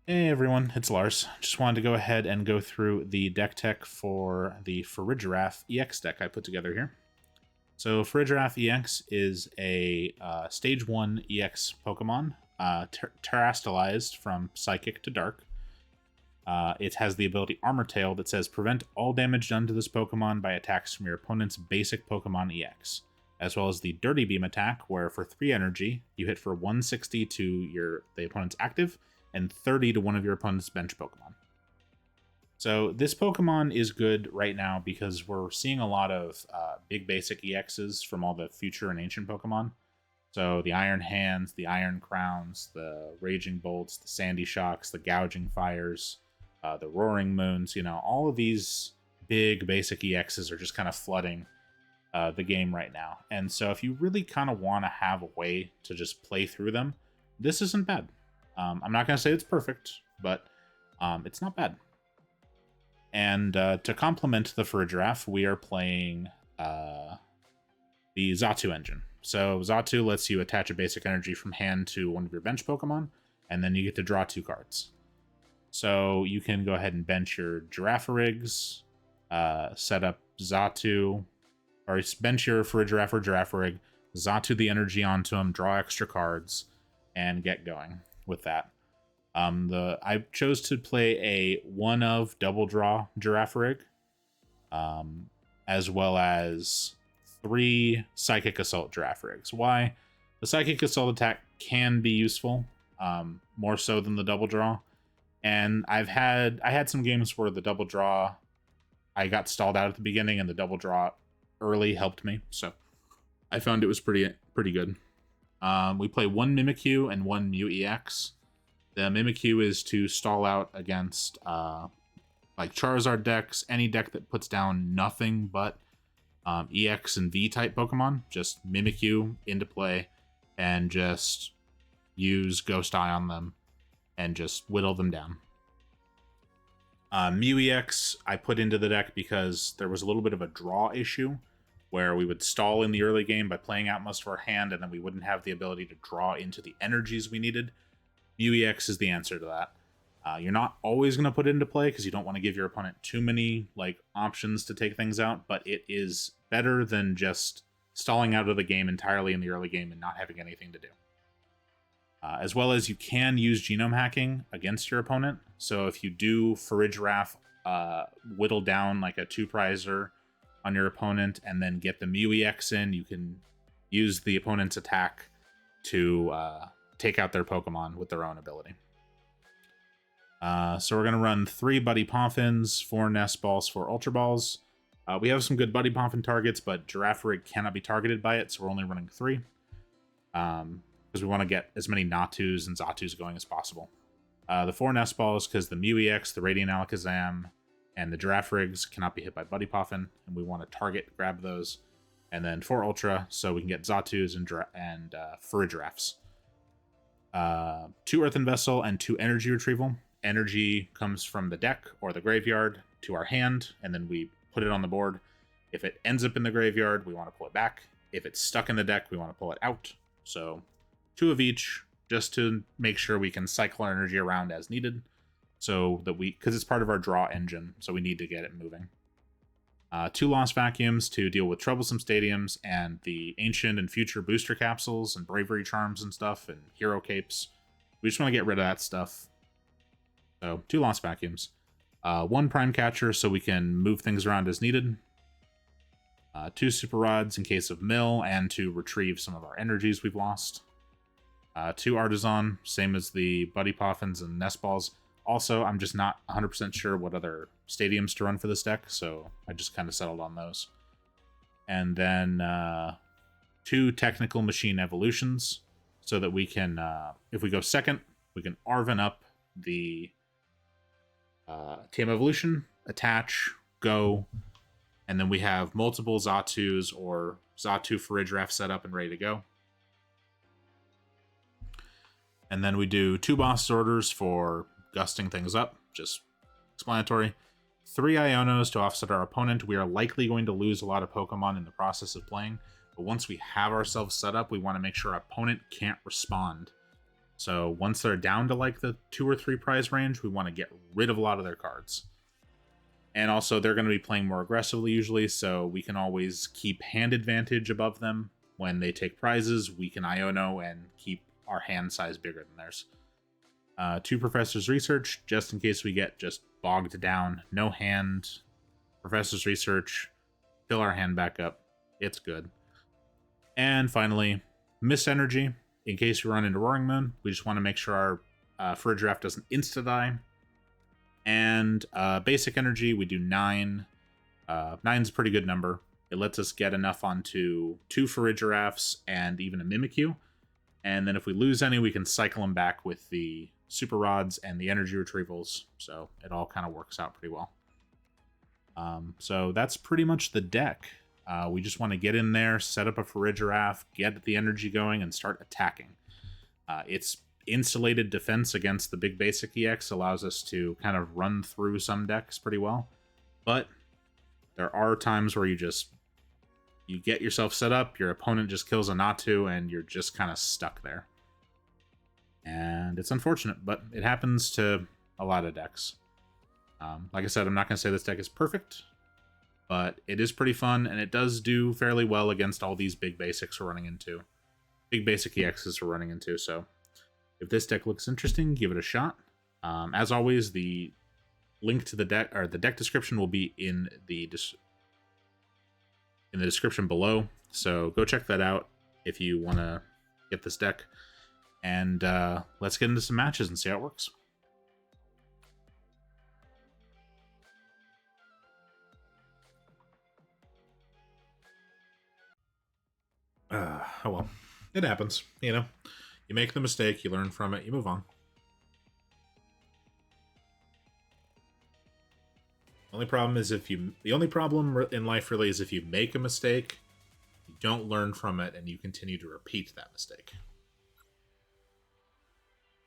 Hey everyone, it's Lars. Just wanted to go ahead and go through the deck tech for the Farigiraf EX deck I put together here. So Farigiraf EX is a Stage 1 EX Pokemon, terastallized from Psychic to Dark. It has the ability Armor Tail that says prevent all damage done to this Pokemon by attacks from your opponent's basic Pokemon EX, as well as the Dirty Beam attack, where for 3 energy, you hit for 160 to the opponent's active, and 30 to one of your opponent's bench Pokemon. So this Pokemon is good right now because we're seeing a lot of big basic EXs from all the future and ancient Pokemon. So the Iron Hands, the Iron Crowns, the Raging Bolts, the Sandy Shocks, the Gouging Fires, the Roaring Moons, all of these big basic EXs are just kind of flooding the game right now. And so if you really kind of want to have a way to just play through them, this isn't bad. I'm not going to say it's perfect, but it's not bad. And to complement the Farigiraf, we are playing the Xatu engine. So Xatu lets you attach a basic energy from hand to one of your bench Pokemon, and then you get to draw 2 cards. So you can go ahead and bench your Girafarigs, set up Xatu, or bench your Farigiraf or Girafarig, Xatu the energy onto them, draw extra cards, and get going with that. I chose to play a 1-of double draw Girafarig, as well as 3 Psychic Assault Girafarigs. Why? The Psychic Assault attack can be useful, more so than the double draw. And I had some games where the double draw, I got stalled out at the beginning, and the double draw early helped me. So I found it was pretty good. We play 1 Mimikyu and 1 Mew EX. The Mimikyu is to stall out against like Charizard decks, any deck that puts down nothing but EX and V type Pokemon. Just Mimikyu into play and just use Ghost Eye on them and just whittle them down. Mew EX I put into the deck because there was a little bit of a draw issue where we would stall in the early game by playing out most of our hand, and then we wouldn't have the ability to draw into the energies we needed. Mew EX is the answer to that. You're not always going to put it into play because you don't want to give your opponent too many options to take things out, but it is better than just stalling out of the game entirely in the early game and not having anything to do. As well as you can use genome hacking against your opponent. So if you do Farigiraf whittle down like a 2-prizer on your opponent and then get the Mew EX in, you can use the opponent's attack to take out their Pokemon with their own ability. So we're going to run 3 Buddy Poffins, 4 Nest Balls, 4 Ultra Balls. We have some good Buddy Poffin targets, but Girafarig cannot be targeted by it, so we're only running 3. Because we want to get as many Natus and Xatus going as possible. The 4 Nest Balls, because the Mew EX, the Radiant Alakazam, and the Girafarigs cannot be hit by Buddy Poffin, and we want to grab those. And then 4 Ultra, so we can get Xatus and Farigirafs. 2 Earthen Vessel and 2 Energy Retrieval. Energy comes from the deck or the graveyard to our hand, and then we put it on the board. If it ends up in the graveyard, we want to pull it back. If it's stuck in the deck, we want to pull it out. So 2 of each, just to make sure we can cycle our energy around as needed. So that because it's part of our draw engine, so we need to get it moving. 2 Lost Vacuums to deal with Troublesome Stadiums and the Ancient and Future Booster Capsules and Bravery Charms and stuff and Hero Capes. We just want to get rid of that stuff. So 2 Lost Vacuums. 1 Prime Catcher so we can move things around as needed. 2 Super Rods in case of mill and to retrieve some of our energies we've lost. 2 Artisan, same as the Buddy Poffins and Nest Balls. Also, I'm just not 100% sure what other stadiums to run for this deck, so I just kind of settled on those. And then 2 Technical Machine Evolutions, so that we can, if we go second, we can Arven up the TM Evolution, attach, go, and then we have multiple Xatus or Xatu Farigiraf set up and ready to go. And then we do 2 Boss Orders for gusting things up, just explanatory. 3 Ionos to offset our opponent. We are likely going to lose a lot of Pokemon in the process of playing, but once we have ourselves set up, we want to make sure our opponent can't respond So once they're down to like the 2 or 3 prize range, we want to get rid of a lot of their cards. And also, they're going to be playing more aggressively usually, so we can always keep hand advantage above them. When they take prizes, we can Iono and keep our hand size bigger than theirs. 2 Professor's Research, just in case we get just bogged down. No hand. Professor's Research. Fill our hand back up. It's good. And finally, Miss Energy. In case we run into Roaring Moon, we just want to make sure our Farigiraf doesn't insta-die. And Basic Energy, we do 9. 9's a pretty good number. It lets us get enough onto 2 Farigirafs and even a Mimikyu. And then if we lose any, we can cycle them back with the Super Rods and the Energy Retrievals. So it all kind of works out pretty well. So that's pretty much the deck. We just want to get in there, set up a Farigiraf, get the energy going, and start attacking. Its insulated defense against the big basic EX allows us to kind of run through some decks pretty well. But there are times where you get yourself set up, your opponent just kills a Natu, and you're just kind of stuck there. And it's unfortunate, but it happens to a lot of decks. Like I said, I'm not going to say this deck is perfect, but it is pretty fun, and it does do fairly well against all these big basics we're running into. Big basic EXs we're running into, so if this deck looks interesting, give it a shot. As always, the link to the deck, or the deck description, will be in the description below, so go check that out if you want to get this deck. And let's get into some matches and see how it works. Oh well, it happens, you know. You make the mistake, you learn from it, you move on. The only problem in life really is if you make a mistake, you don't learn from it, and you continue to repeat that mistake.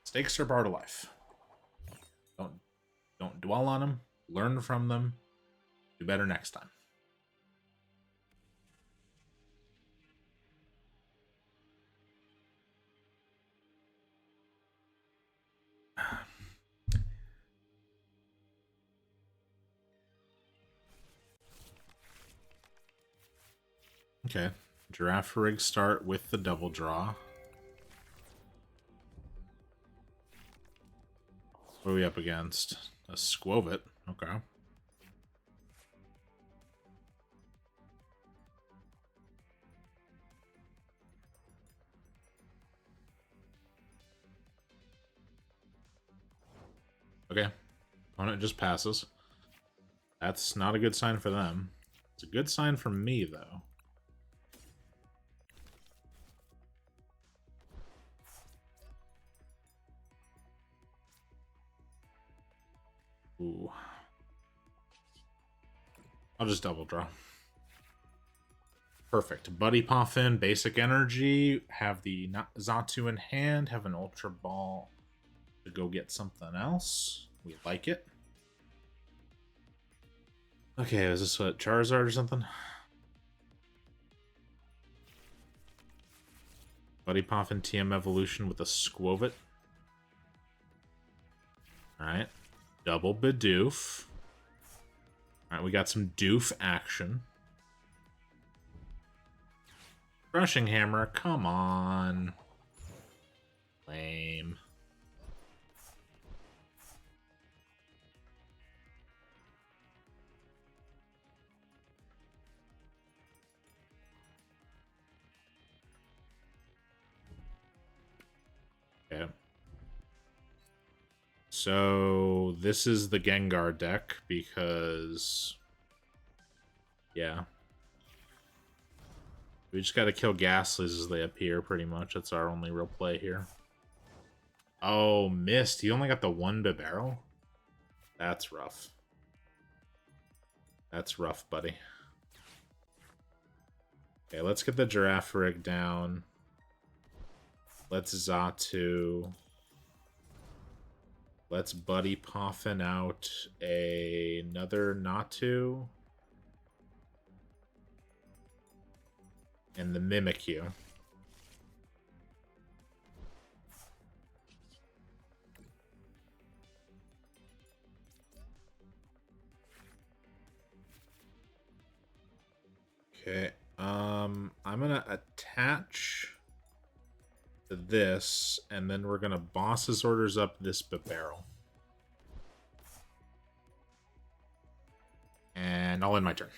Mistakes are part of life. Don't dwell on them. Learn from them. Do better next time. Okay, Girafarig start with the double draw. What are we up against? A Squovit. Okay. Okay. Opponent just passes. That's not a good sign for them. It's a good sign for me, though. Ooh. I'll just double draw. Perfect. Buddy Poffin, basic energy, have the Xatu in hand, have an Ultra Ball to go get something else. We like it. Okay, is this what, Charizard or something? Buddy Poffin TM Evolution with a Squovit. Alright. Double Bidoof. Alright, we got some Doof action. Crushing Hammer, come on. Lame. Okay. So this is the Gengar deck because, yeah, we just got to kill Ghastlies as they appear. Pretty much, that's our only real play here. Oh, missed. He only got the 1 to barrel. That's rough. That's rough, buddy. Okay, let's get the Girafarig down. Let's Xatu. Let's Buddy Poffin out another Natu. And the Mimikyu. Okay. I'm gonna attach to this, and then we're gonna boss's orders up this barrel. And I'll end my turn.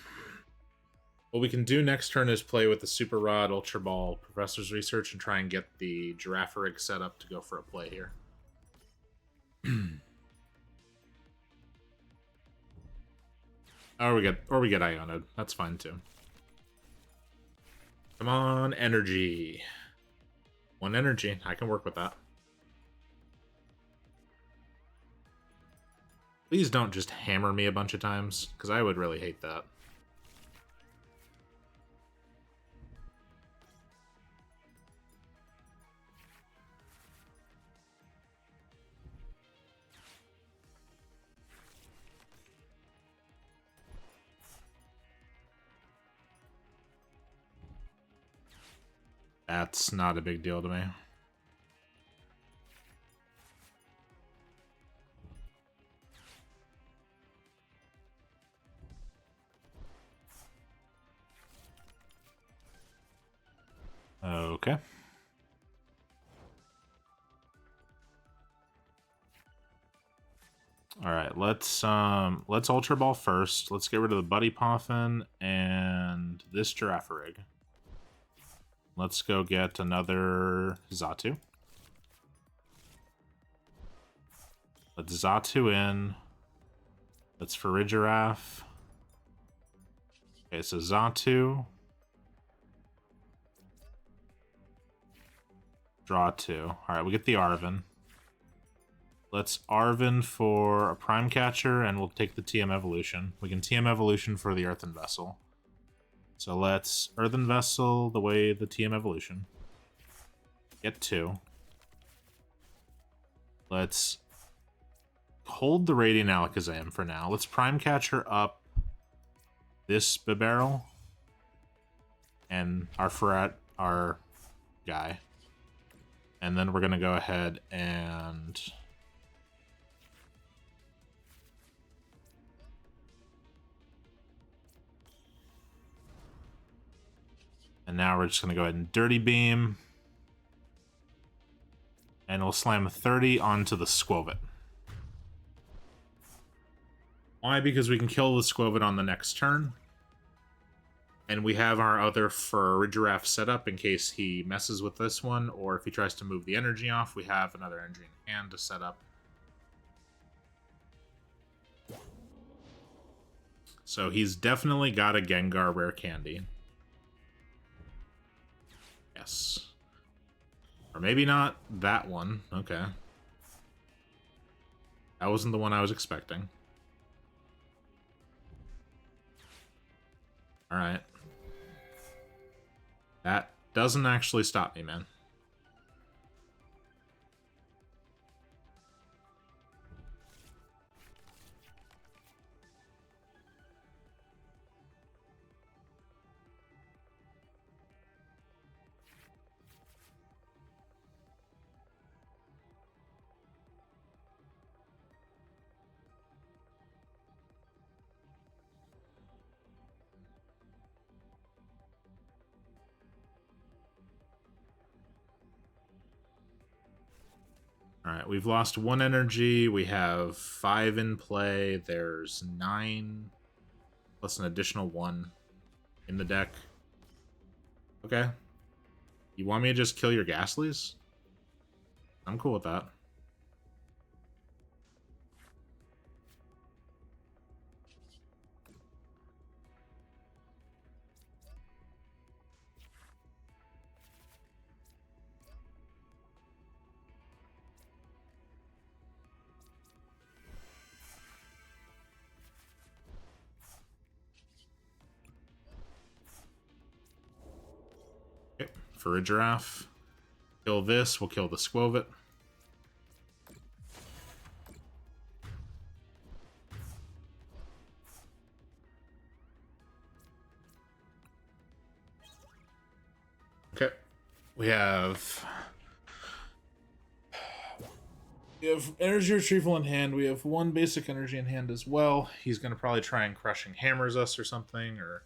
What we can do next turn is play with the Super Rod, Ultra Ball, Professor's Research, and try and get the Girafarig set up to go for a play here. Or we get Iono'd. That's fine too. Come on, energy. 1 energy. I can work with that. Please don't just hammer me a bunch of times, because I would really hate that. That's not a big deal to me. Okay. All right, let's Ultra Ball first. Let's get rid of the Buddy Poffin and this Girafarig. Let's go get another Xatu. Let's Xatu in. Let's Farigiraf. Okay, so Xatu. Draw 2. Alright, we get the Arven. Let's Arven for a Prime Catcher, and we'll take the TM Evolution. We can TM Evolution for the Earthen Vessel. So let's Earthen Vessel the way the TM Evolution. Get 2. Let's hold the Radiant Alakazam for now. Let's Prime Catcher up this barrel and our guy. And then we're going to go ahead and now we're just going to go ahead and Dirty Beam. And we'll slam 30 onto the Squovit. Why? Because we can kill the Squovit on the next turn. And we have our other Farigiraf set up in case he messes with this one, or if he tries to move the energy off, we have another energy in hand to set up. So he's definitely got a Gengar Rare Candy. Yes. Or maybe not that one. Okay. That wasn't the one I was expecting. Alright. That doesn't actually stop me, man. Alright, we've lost 1 energy. We have 5 in play. There's 9 plus an additional 1 in the deck. Okay. You want me to just kill your Ghastlies? I'm cool with that. Farigiraf. Kill this, we'll kill the Squovit. Okay. We have energy retrieval in hand. We have 1 basic energy in hand as well. He's going to probably try and Crushing Hammers us or something, or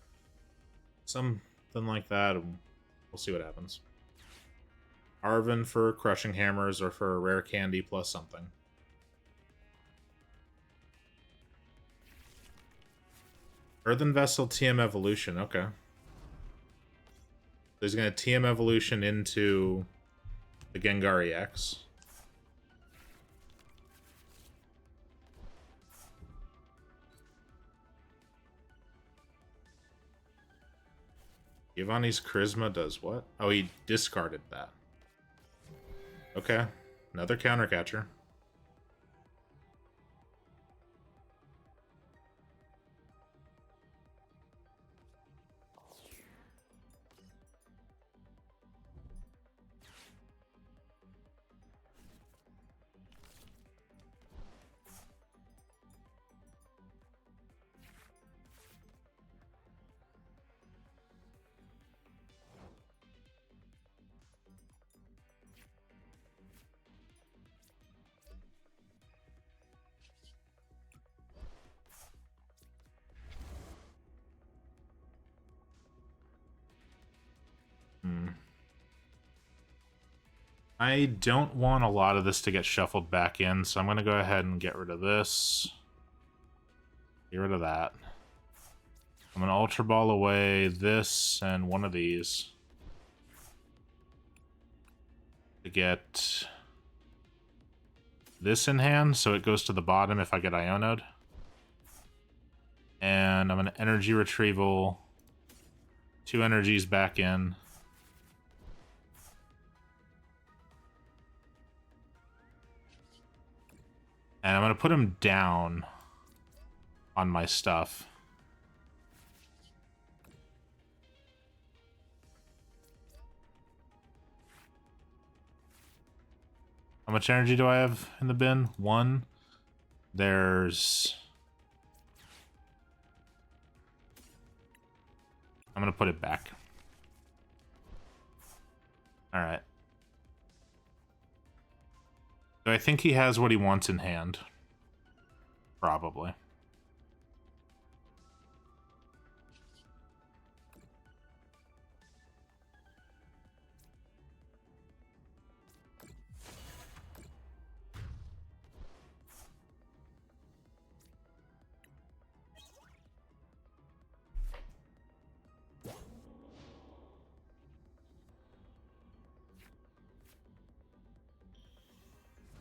Something like that. We'll see what happens. Arven for crushing hammers or for a rare candy plus something. Earthen Vessel TM Evolution, okay. So he's going to TM Evolution into the Gengar EX. Giovanni's Charisma does what? Oh, he discarded that. Okay, another counter catcher. I don't want a lot of this to get shuffled back in, so I'm going to go ahead and get rid of this. Get rid of that. I'm going to Ultra Ball away this and one of these. To get this in hand, so it goes to the bottom if I get Iono'd. And I'm going to Energy Retrieval 2 energies back in. And I'm going to put him down on my stuff. How much energy do I have in the bin? 1. There's... I'm going to put it back. Alright. So I think he has what he wants in hand. Probably.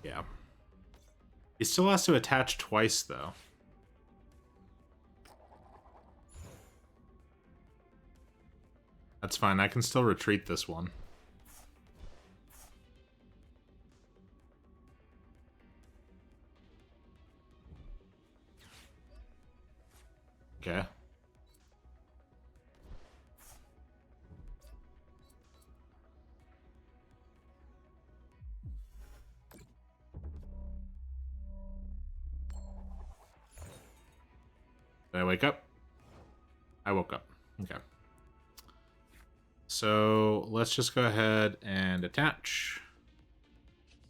Yeah. He still has to attach twice, though. That's fine. I can still retreat this one. Okay. Did I wake up? I woke up. Okay. So let's just go ahead and attach.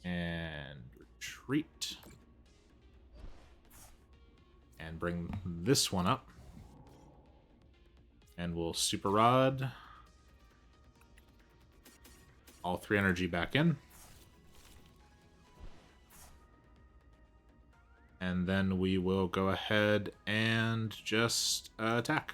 And retreat. And bring this one up. And we'll Super Rod. All 3 energy back in. And then we will go ahead and just attack.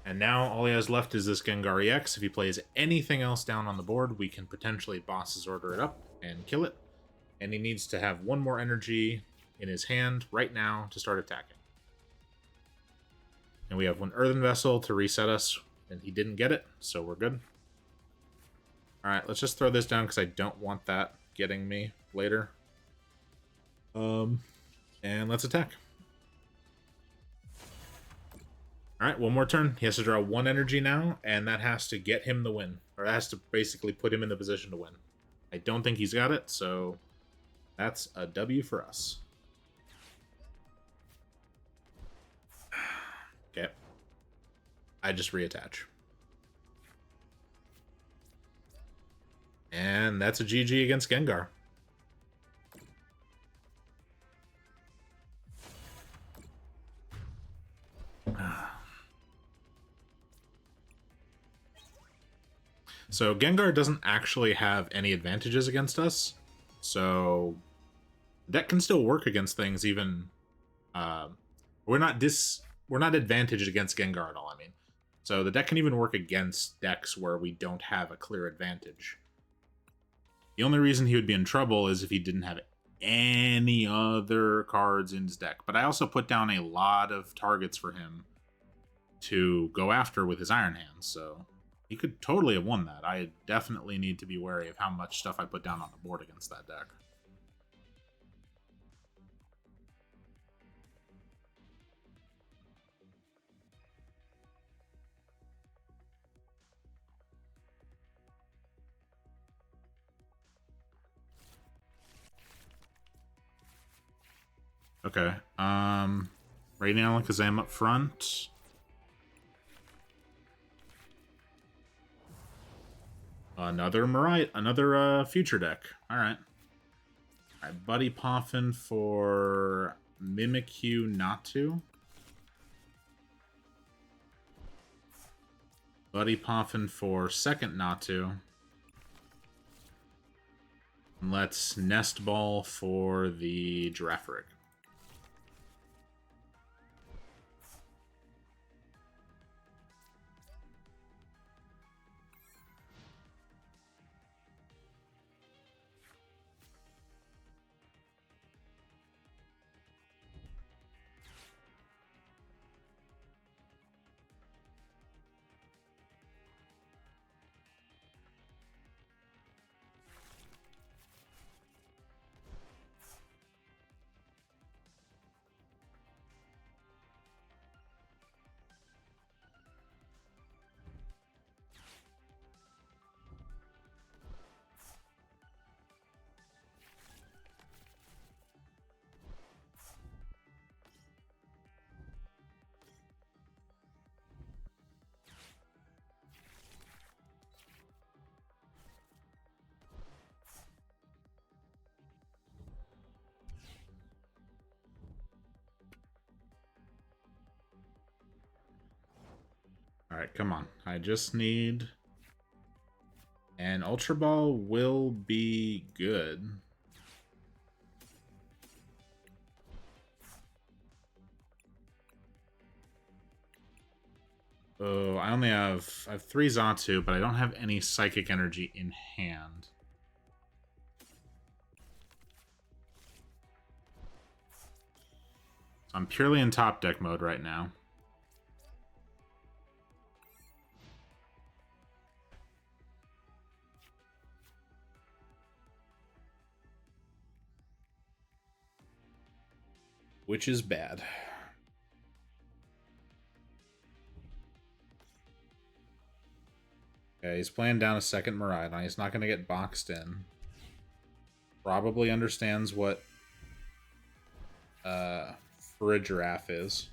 And now all he has left is this Gengar EX. If he plays anything else down on the board, we can potentially Boss's Order it up and kill it. And he needs to have 1 more energy in his hand right now to start attacking. And we have 1 Earthen Vessel to reset us, and he didn't get it, so we're good. Alright, let's just throw this down because I don't want that getting me later. And let's attack. Alright, 1 more turn. He has to draw 1 energy now, and that has to get him the win. Or that has to basically put him in the position to win. I don't think he's got it, so that's a W for us. Okay. I just reattach. And that's a GG against Gengar. So Gengar doesn't actually have any advantages against us. So the deck can still work against things even... we're not advantaged against Gengar at all, I mean. So the deck can even work against decks where we don't have a clear advantage. The only reason he would be in trouble is if he didn't have any other cards in his deck. But I also put down a lot of targets for him to go after with his Iron Hands, so he could totally have won that. I definitely need to be wary of how much stuff I put down on the board against that deck. Okay, Radiant Alakazam up front. Another future deck. Alright. Alright, Buddy Poffin for Mimikyu Natu. Buddy Poffin for second Natu. And let's Nest Ball for the Girafarig. Alright, come on. I just need... An Ultra Ball will be good. Oh, I have 3 Xatu, but I don't have any Psychic Energy in hand. So I'm purely in top deck mode right now. Which is bad. Okay, he's playing down a second Miraidon. He's not going to get boxed in. Probably understands what Farigiraf is.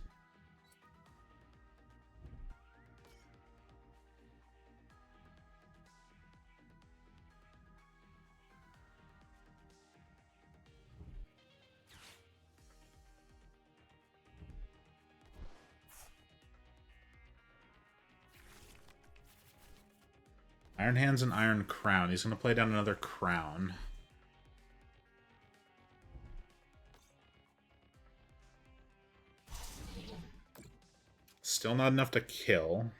Iron Hands and Iron Crown. He's going to play down another Crown. Still not enough to kill.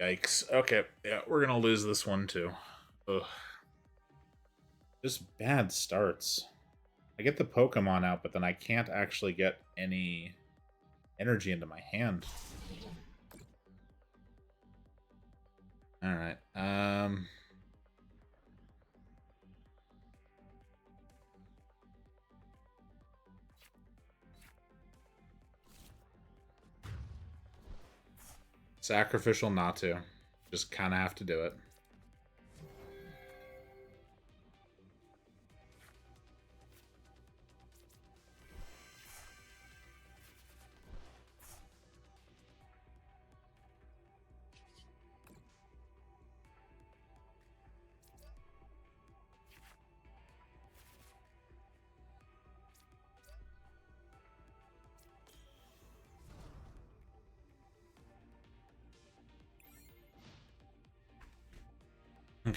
Yikes. Okay, yeah, we're going to lose this one too. Ugh. Just bad starts. I get the Pokemon out, but then I can't actually get any energy into my hand. Alright, Sacrificial Natu. Just kind of have to do it.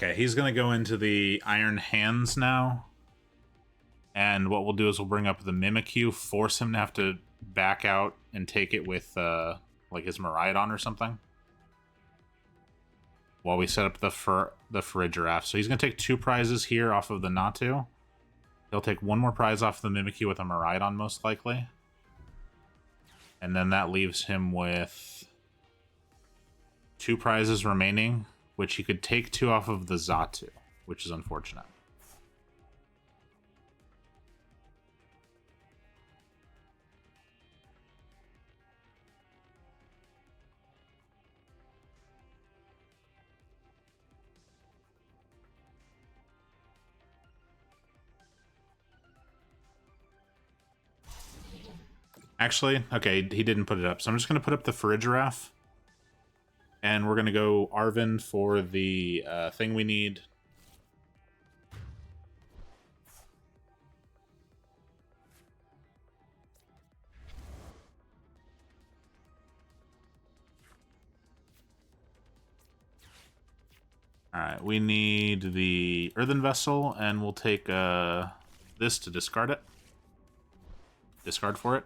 Okay, he's going to go into the Iron Hands now. And what we'll do is we'll bring up the Mimikyu, force him to have to back out and take it with, like, his Miraidon or something. While we set up the Farigiraf. So he's going to take 2 prizes here off of the Natu. He'll take 1 more prize off the Mimikyu with a Miraidon, most likely. And then that leaves him with 2 prizes remaining, which he could take 2 off of the Xatu, which is unfortunate. Actually, okay, he didn't put it up. So I'm just going to put up the Farigiraf. And we're going to go Arven for the thing we need. Alright, we need the Earthen Vessel, and we'll take this to discard it. Discard for it.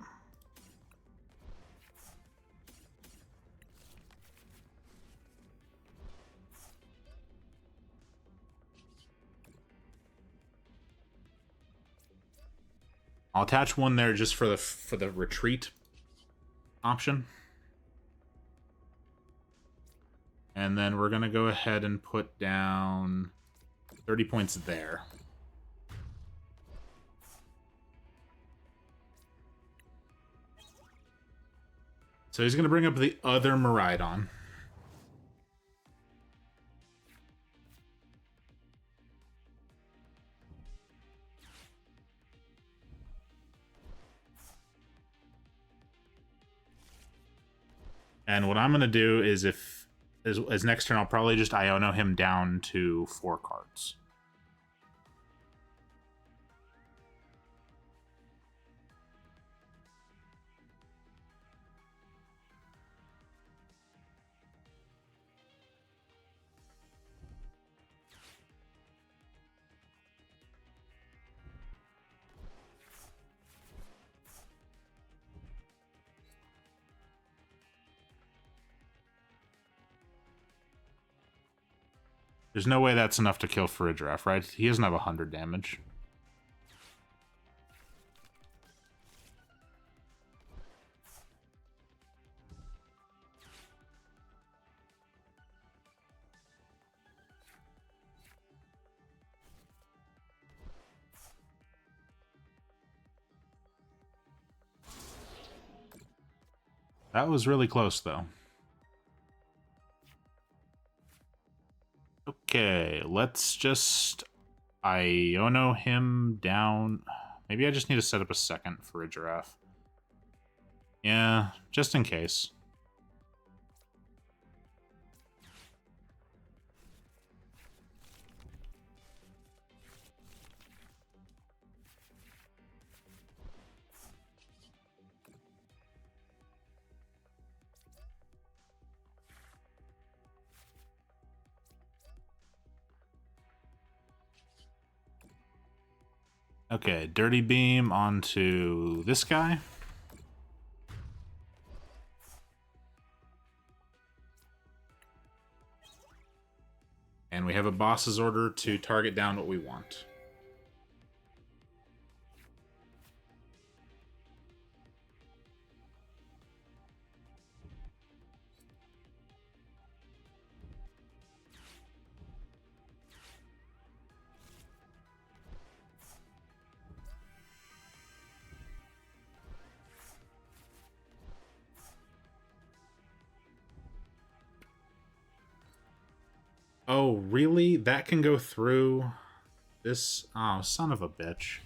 I'll attach 1 there just for the retreat option. And then we're going to go ahead and put down 30 points there. So he's going to bring up the other Miraidon. And what I'm going to do is as next turn, I'll probably just Iono him down to 4 cards. There's no way that's enough to kill Farigiraf, right? He doesn't have 100 damage. That was really close, though. Okay, let's just Iono him down. Maybe I just need to set up a second for a Giraffe. Yeah, just in case. Okay, Dirty Beam onto this guy. And we have a boss's order to target down what we want. Oh, really? That can go through this? Oh, son of a bitch.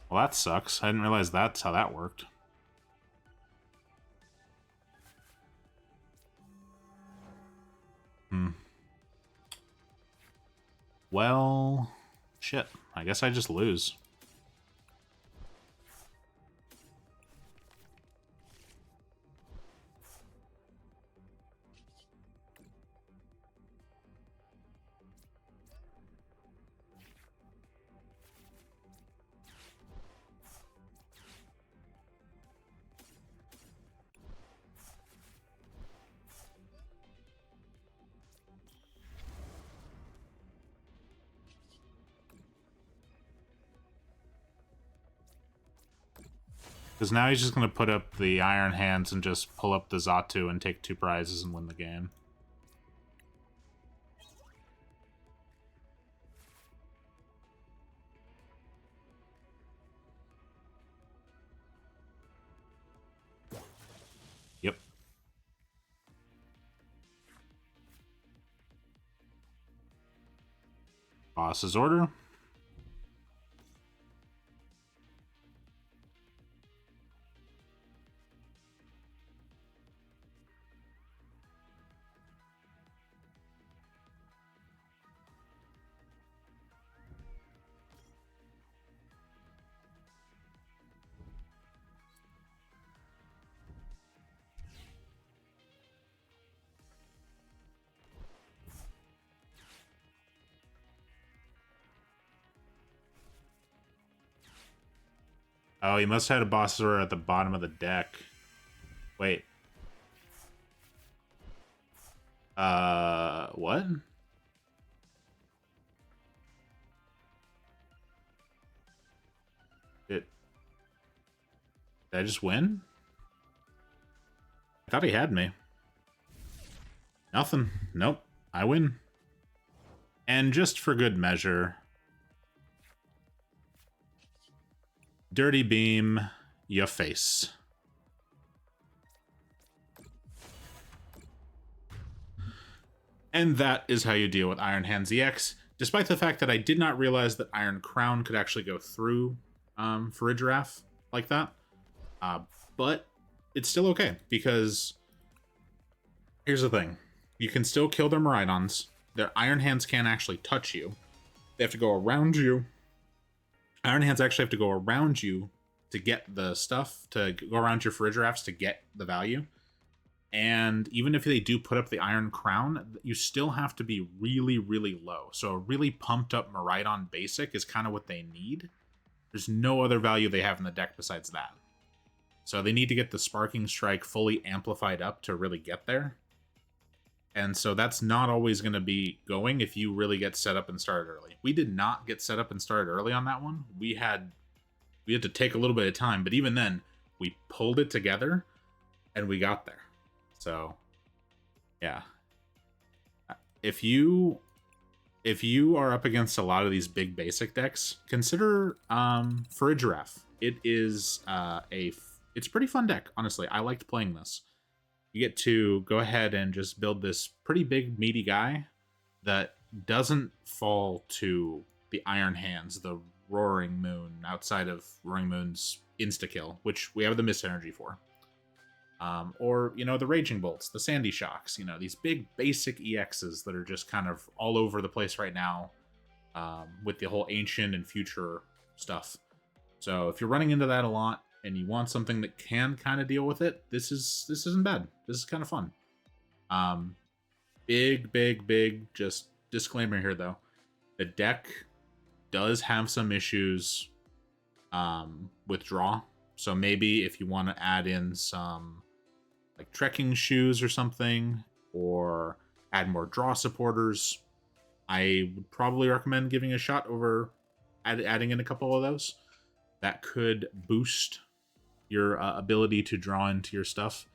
Well, that sucks. I didn't realize that's how that worked. Well, shit. I guess I just lose. Because now he's just going to put up the Iron Hands and just pull up the Xatu and take 2 prizes and win the game. Yep. Boss's order. Oh, he must have had a boss order at the bottom of the deck. Wait. What? Did I just win? I thought he had me. Nothing. Nope. I win. And just for good measure, Dirty Beam, your face. And that is how you deal with Iron Hands EX, despite the fact that I did not realize that Iron Crown could actually go through Farigiraf like that. But it's still okay, because here's the thing. You can still kill their Miraidons. Their Iron Hands can't actually touch you. They have to go around you. Iron Hands actually have to go around you to get the stuff, to go around your Farigirafs to get the value. And even if they do put up the Iron Crown, you still have to be really, really low. So a really pumped up Miraidon basic is kind of what they need. There's no other value they have in the deck besides that. So they need to get the Sparking Strike fully amplified up to really get there. And so that's not always going to be going if you really get set up and started early. We did not get set up and started early on that one. We had to take a little bit of time, but even then, we pulled it together and we got there. So, yeah. If you are up against a lot of these big basic decks, consider Farigiraf. It is it's a pretty fun deck, honestly. I liked playing this. You get to go ahead and just build this pretty big, meaty guy that doesn't fall to the Iron Hands, the Roaring Moon, outside of Roaring Moon's insta-kill, which we have the Mist Energy for. Or, you know, the Raging Bolts, the Sandy Shocks, you know, these big basic EXs that are just kind of all over the place right now with the whole ancient and future stuff. So if you're running into that a lot, and you want something that can kind of deal with it, this isn't bad. This is kind of fun. Big, just disclaimer here, though. The deck does have some issues with draw. So maybe if you want to add in some like trekking shoes or something, or add more draw supporters, I would probably recommend giving a shot over adding in a couple of those. That could boost your ability to draw into your stuff,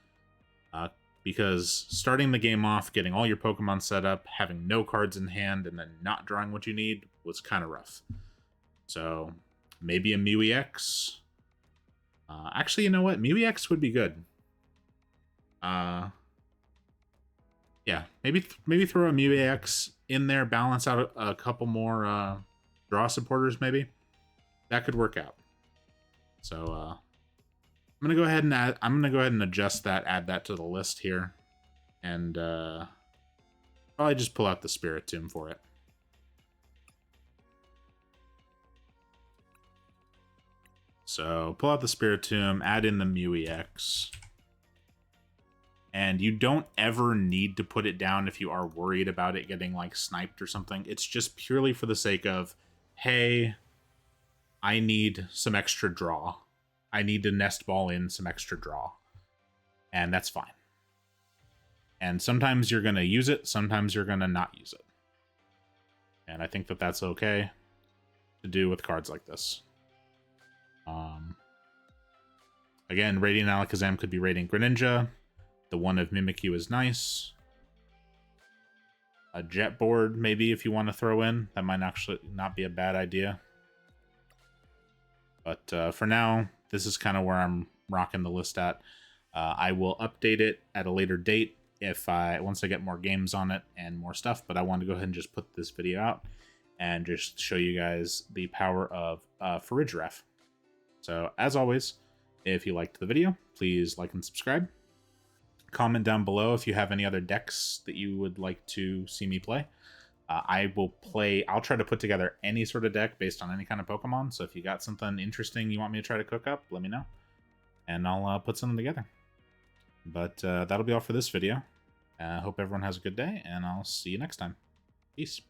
because starting the game off, getting all your Pokemon set up, having no cards in hand, and then not drawing what you need was kind of rough. So maybe a Mew EX. Actually, you know what? Mew EX would be good. Yeah, maybe throw a Mew EX in there, balance out a couple more draw supporters. Maybe that could work out. So I'm gonna go ahead and adjust that, add that to the list here, and probably just pull out the Spirit Tomb for it. So pull out the Spiritomb, add in the Mew EX. And you don't ever need to put it down if you are worried about it getting like sniped or something. It's just purely for the sake of, hey, I need some extra draw. I need to nest ball in some extra draw. And that's fine. And sometimes you're going to use it, sometimes you're going to not use it. And I think that that's okay to do with cards like this. Again, Radiant Alakazam could be Radiant Greninja. The one of Mimikyu is nice. A Jet Board, maybe, if you want to throw in. That might actually not be a bad idea. But for now, this is kind of where I'm rocking the list at. I will update it at a later date once I get more games on it and more stuff. But I want to go ahead and just put this video out and just show you guys the power of Farigiraf. So as always, if you liked the video, please like and subscribe. Comment down below if you have any other decks that you would like to see me play. I'll try to put together any sort of deck based on any kind of Pokemon. So if you got something interesting you want me to try to cook up, let me know. And I'll put something together. But that'll be all for this video. I hope everyone has a good day, and I'll see you next time. Peace.